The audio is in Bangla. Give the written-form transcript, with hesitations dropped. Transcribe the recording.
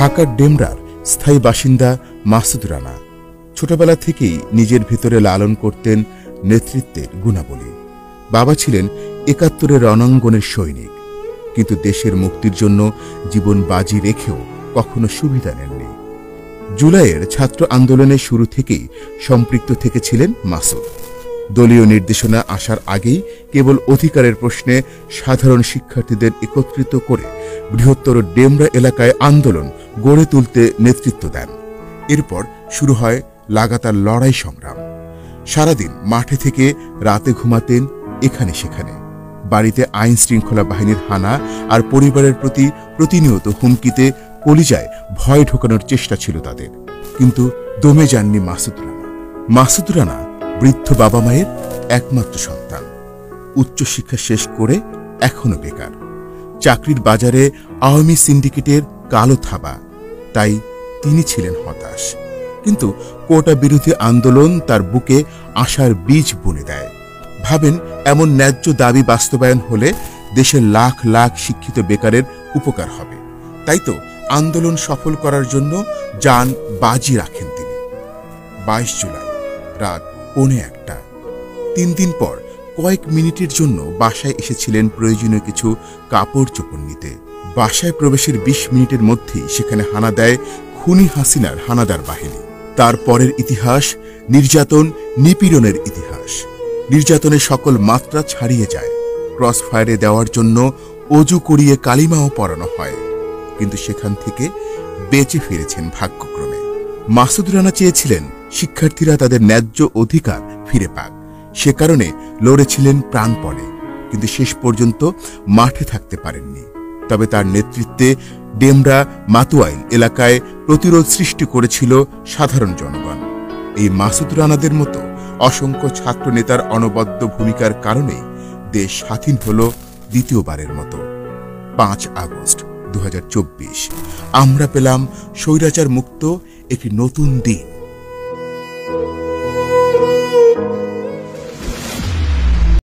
ঢাকার ডেমরার স্থায়ী বাসিন্দা মাসুদ রানা ছোটবেলা থেকেই নিজের ভেতরে লালন করতেন নেতৃত্বের গুণাবলী। বাবা ছিলেন ৭১-এর রণাঙ্গনের সৈনিক, কিন্তু দেশের মুক্তির জন্য জীবন বাজি রেখেও কখনো সুবিধা নেননি। জুলাইয়ের ছাত্র আন্দোলনের শুরু থেকেই সম্পৃক্ত থেকেছিলেন মাসুদ। দলীয় নির্দেশনা আসার আগেই কেবল অধিকারের প্রশ্নে সাধারণ শিক্ষার্থীদের একত্রিত করে বৃহত্তর ডেমরা এলাকায় আন্দোলন গড়ে তুলতে নেতৃত্ব দেন। এরপর শুরু হয় লাগাতার লড়াই সংগ্রাম। সারাদিন মাঠে থেকে রাতে ঘুমাতেন এখানে সেখানে। বাড়িতে আইন শৃঙ্খলা বাহিনীর হানা আর পরিবারের প্রতি প্রতিনিয়ত হুমকিতে কলিজায় ভয় ঢোকানোর চেষ্টা ছিল তাদের। কিন্তু দমে যাননি মাসুদ রানা। মাসুদ রানা বৃদ্ধ বাবা মায়ের একমাত্র সন্তান। উচ্চশিক্ষা শেষ করে এখনো বেকার। চাকরির বাজারে আওয়ামী সিন্ডিকেটের কালো থাবা, তাই তিনি ছিলেন হতাশ। কিন্তু কোটা বিরোধী আন্দোলন তার বুকে আশার বীজ বুনে দেয়। ভাবেন, এমন ন্যায্য দাবি বাস্তবায়ন হলে দেশের লাখ লাখ শিক্ষিত বেকারের উপকার হবে। তাই তো আন্দোলন সফল করার জন্য যান বাজি রাখেন তিনি। ২২ জুলাই রাত ১:৪০। ৩ দিন পর কয়েক মিনিটের জন্য বাসায় এসেছিলেন প্রয়োজনীয় কিছু কাপড় চোপড় নিতে। বাসায় প্রবেশের ২০ মিনিটের মধ্যেই সেখানে হানা দেয় খুনি হাসিনার হানাদার বাহিনী। তার পরের ইতিহাস নির্যাতন, নিপীড়নের ইতিহাস। নির্যাতনের সকল মাত্রা ছাড়িয়ে যায়। ক্রস ফায়ারে দেওয়ার জন্য অজু করিয়ে কালিমাও পড়ানো হয়, কিন্তু সেখান থেকে বেঁচে ফিরেছেন ভাগ্যক্রমে। মাসুদ রানা চেয়েছিলেন শিক্ষার্থীরা তাদের ন্যায্য অধিকার ফিরে পাক। সে কারণে লড়েছিলেন প্রাণপণে, কিন্তু শেষ পর্যন্ত মাঠে থাকতে পারেননি। তবে তার নেতৃত্বে ডেমরা মাতুয়াইল এলাকায় প্রতিরোধ সৃষ্টি করেছিল সাধারণ জনগণ। এই মাসুদ রানাদের মতো অসংখ্য ছাত্র নেতার অনবদ্য ভূমিকার কারণেই দেশ স্বাধীন হল দ্বিতীয়বারের মতো। ৫ আগস্ট ২০২৪ আমরা পেলাম স্বৈরাচার মুক্ত একটি নতুন দিন।